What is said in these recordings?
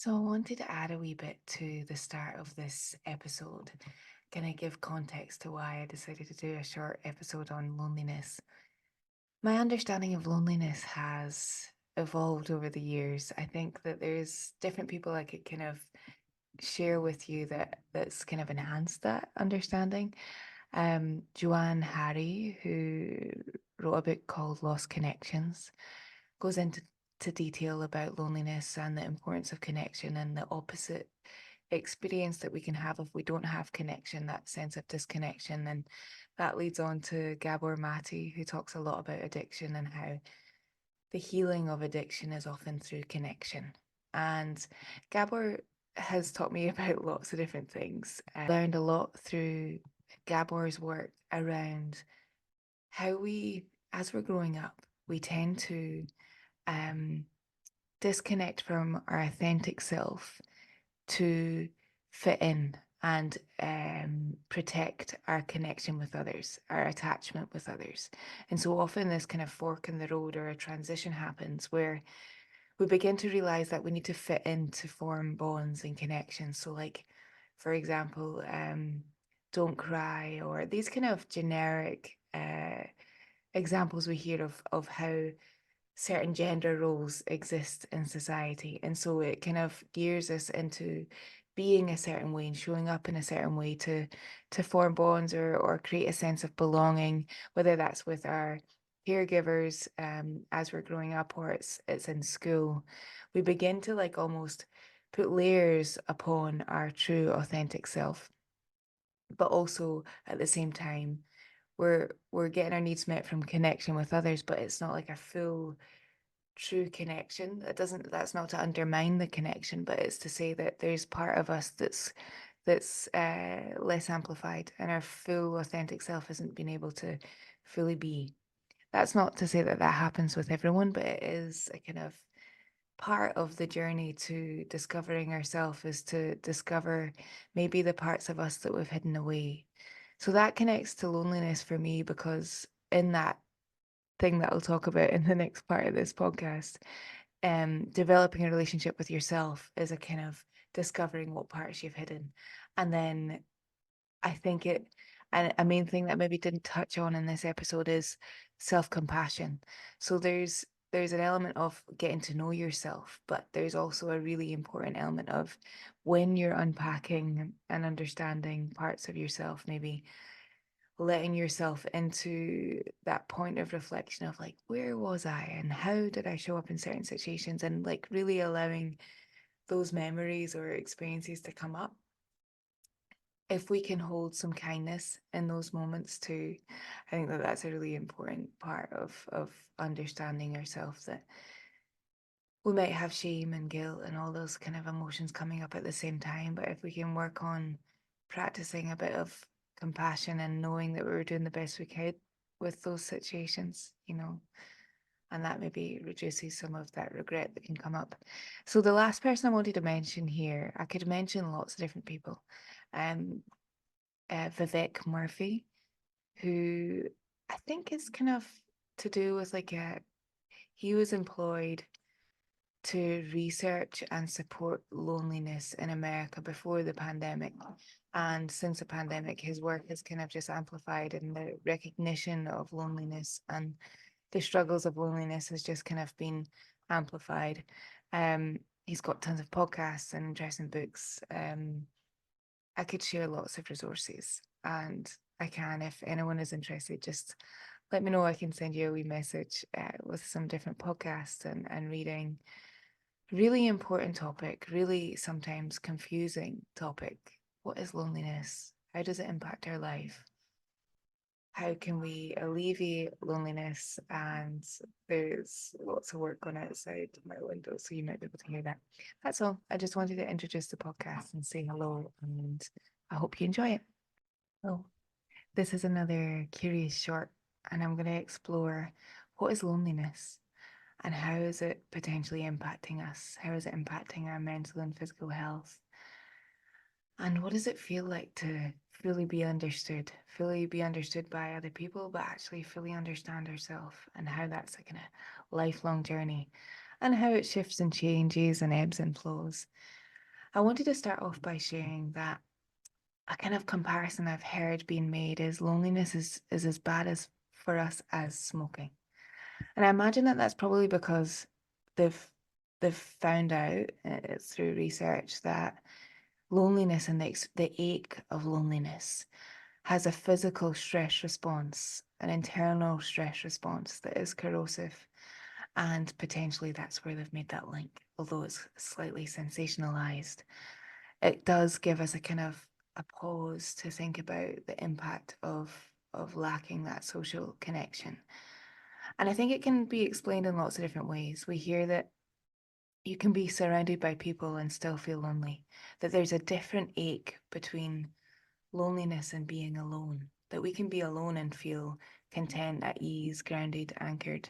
So I wanted to add a wee bit to the start of this episode. Can I give context to why I decided to do a short episode on loneliness? My understanding of loneliness has evolved over the years. I think that there's different people I could kind of share with you that's kind of enhanced that understanding. Joanne Harry, who wrote a book called Lost Connections, goes into to detail about loneliness and the importance of connection and the opposite experience that we can have if we don't have connection, that sense of disconnection. And that leads on to Gabor Mate, who talks a lot about addiction and how the healing of addiction is often through connection. And Gabor has taught me about lots of different things. I learned a lot through Gabor's work around how we, as we're growing up, we tend to um, disconnect from our authentic self to fit in and protect our connection with others, our attachment with others. And so often this kind of fork in the road or a transition happens where we begin to realize that we need to fit in to form bonds and connections. So, like, for example, don't cry, or these kind of generic examples we hear of how certain gender roles exist in society. And so it kind of gears us into being a certain way and showing up in a certain way to form bonds or create a sense of belonging, whether that's with our caregivers as we're growing up or it's in school. We begin to like almost put layers upon our true authentic self, but also at the same time we're getting our needs met from connection with others, but it's not like a full true connection. That's not to undermine the connection, but it's to say that there's part of us that's less amplified and our full authentic self hasn't been able to fully be. That's not to say that that happens with everyone, but it is a kind of part of the journey to discovering ourselves, is to discover maybe the parts of us that we've hidden away. So that connects to loneliness for me because in that thing that I'll talk about in the next part of this podcast, developing a relationship with yourself is a kind of discovering what parts you've hidden. And then I think and a main thing that maybe didn't touch on in this episode is self-compassion. So there's an element of getting to know yourself, but there's also a really important element of when you're unpacking and understanding parts of yourself, maybe letting yourself into that point of reflection of like, where was I and how did I show up in certain situations, and like really allowing those memories or experiences to come up. If we can hold some kindness in those moments too, I think that that's a really important part of understanding ourselves, that we might have shame and guilt and all those kind of emotions coming up at the same time, but if we can work on practicing a bit of compassion and knowing that we were doing the best we could with those situations, and that maybe reduces some of that regret that can come up. So the last person I wanted to mention here, I could mention lots of different people. Um, Vivek Murphy, who I think is kind of to do with he was employed to research and support loneliness in America before the pandemic. And since the pandemic, his work has kind of just amplified, and the recognition of loneliness and the struggles of loneliness has just kind of been amplified. He's got tons of podcasts and interesting books. I could share lots of resources, and I can, if anyone is interested, just let me know. I can send you a wee message with some different podcasts and reading. Really important topic, really sometimes confusing topic. What is loneliness? How does it impact our life? How can we alleviate loneliness? And there's lots of work on outside my window, so you might be able to hear that. That's all. I just wanted to introduce the podcast and say hello, and I hope you enjoy it. So, this is another curious short, and I'm going to explore what is loneliness and how is it potentially impacting us? How is it impacting our mental and physical health? And what does it feel like to fully be understood by other people, but actually fully understand ourselves, and how that's like a lifelong journey. and how it shifts and changes and ebbs and flows. I wanted to start off by sharing that a kind of comparison I've heard being made is loneliness is as bad as for us as smoking. And I imagine that that's probably because they've they've found out through research that loneliness and the ache of loneliness has a physical stress response, an internal stress response that is corrosive. And potentially that's where they've made that link, although it's slightly sensationalized. It does give us a kind of a pause to think about the impact of lacking that social connection. And I think it can be explained in lots of different ways. We hear that you can be surrounded by people and still feel lonely, that there's a different ache between loneliness and being alone, that we can be alone and feel content, at ease, grounded, anchored,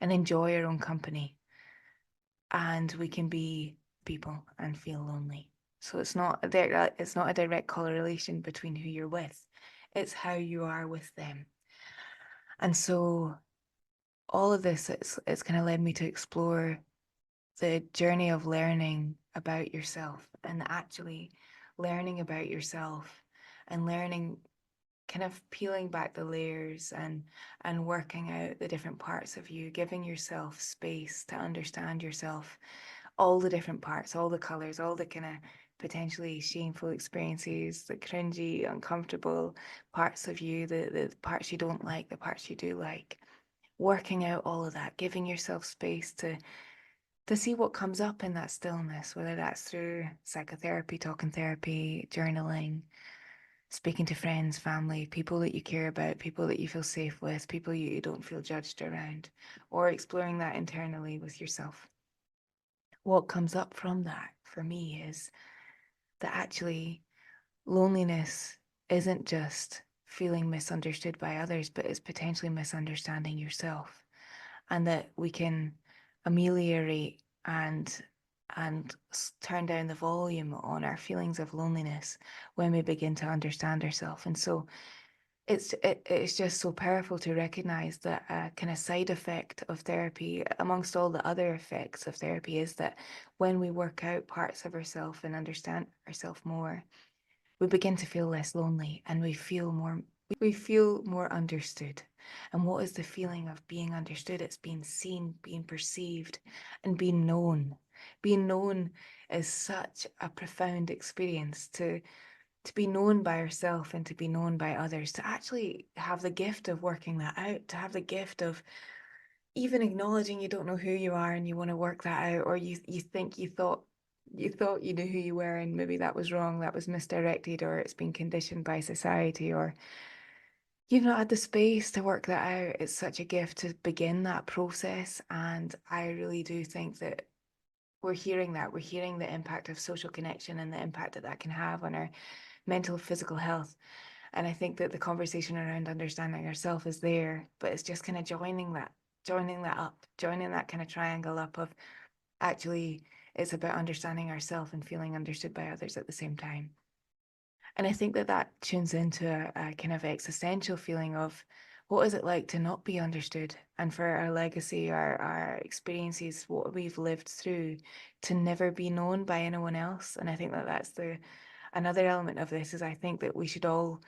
and enjoy our own company. And we can be people and feel lonely. So it's not a direct correlation between who you're with. It's how you are with them. And so all of this it's kind of led me to explore the journey of learning about yourself and actually learning about yourself and learning kind of peeling back the layers and working out the different parts of you, giving yourself space to understand yourself, all the different parts, all the colors, all the kind of potentially shameful experiences, the cringy, uncomfortable parts of you, the parts you don't like, the parts you do like, working out all of that, giving yourself space to see what comes up in that stillness, whether that's through psychotherapy, talking therapy, journaling, speaking to friends, family, people that you care about, people that you feel safe with, people you don't feel judged around, or exploring that internally with yourself. What comes up from that for me is that actually loneliness isn't just feeling misunderstood by others, but it's potentially misunderstanding yourself, and that we can ameliorate and turn down the volume on our feelings of loneliness when we begin to understand ourselves. And so it's just so powerful to recognize that a kind of side effect of therapy, amongst all the other effects of therapy, is that when we work out parts of ourselves and understand ourselves more, we begin to feel less lonely and we feel more understood. And what is the feeling of being understood? It's being seen, being perceived, and being known. Being known is such a profound experience to be known by yourself and to be known by others, to actually have the gift of working that out, to have the gift of even acknowledging you don't know who you are and you want to work that out, or you think you thought you knew who you were and maybe that was wrong, that was misdirected, or it's been conditioned by society, or you've not had the space to work that out. It's such a gift to begin that process. And I really do think that we're hearing the impact of social connection and the impact that that can have on our mental, physical health. And I think that the conversation around understanding ourselves is there, but it's just kind of joining that kind of triangle up of actually it's about understanding ourselves and feeling understood by others at the same time. And I think that that tunes into a kind of existential feeling of what is it like to not be understood, and for our legacy, our experiences, what we've lived through, to never be known by anyone else. And I think that that's the another element of this is I think that we should all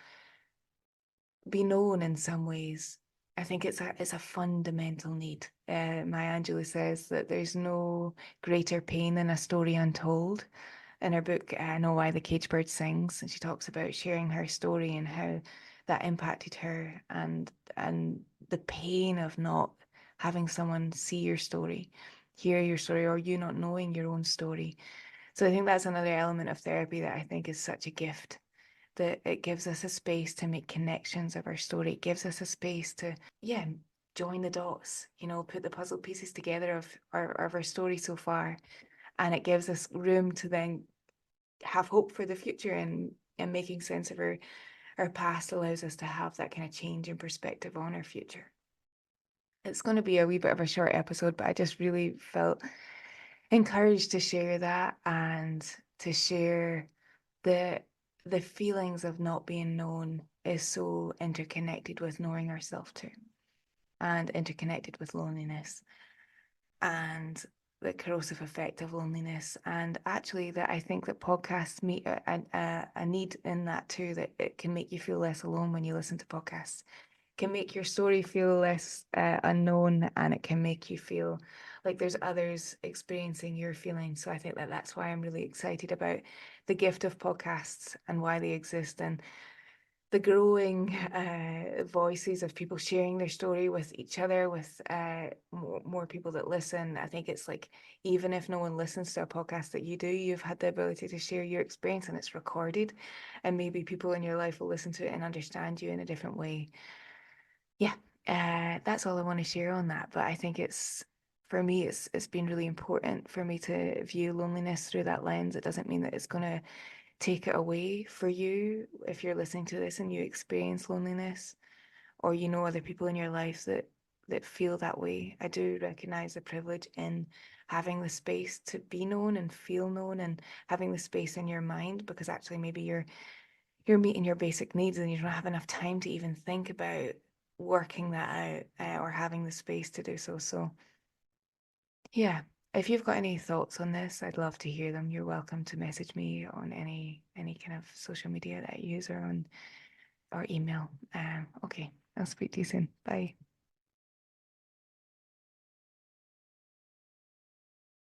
be known in some ways. I think it's a fundamental need. Maya Angelou says that there's no greater pain than a story untold. In her book, I Know Why the Caged Bird Sings, and she talks about sharing her story and how that impacted her, and the pain of not having someone see your story, hear your story, or you not knowing your own story. So I think that's another element of therapy that I think is such a gift, that it gives us a space to make connections of our story. It gives us a space to, yeah, join the dots, put the puzzle pieces together of our story so far. And it gives us room to then have hope for the future, and making sense of our past allows us to have that kind of change in perspective on our future. It's going to be a wee bit of a short episode, but I just really felt encouraged to share that and to share the the feelings of not being known is so interconnected with knowing ourselves too, and interconnected with loneliness. And the corrosive effect of loneliness, and actually that I think that podcasts meet a need in that too, that it can make you feel less alone when you listen to podcasts. It can make your story feel less unknown, and it can make you feel like there's others experiencing your feelings. So I think that that's why I'm really excited about the gift of podcasts and why they exist, and the growing voices of people sharing their story with each other, with more people that listen. I think it's like, even if no one listens to a podcast that you do, you've had the ability to share your experience and it's recorded, and maybe people in your life will listen to it and understand you in a different way. Yeah, that's all I want to share on that. But I think for me, it's been really important for me to view loneliness through that lens. It doesn't mean that it's going to take it away for you if you're listening to this and you experience loneliness, or you know other people in your life that feel that way. I do recognize the privilege in having the space to be known and feel known, and having the space in your mind, because actually maybe you're meeting your basic needs and you don't have enough time to even think about working that out, or having the space to do so. So yeah, if you've got any thoughts on this, I'd love to hear them. You're welcome to message me on any kind of social media that I use, or email. Okay, I'll speak to you soon. Bye.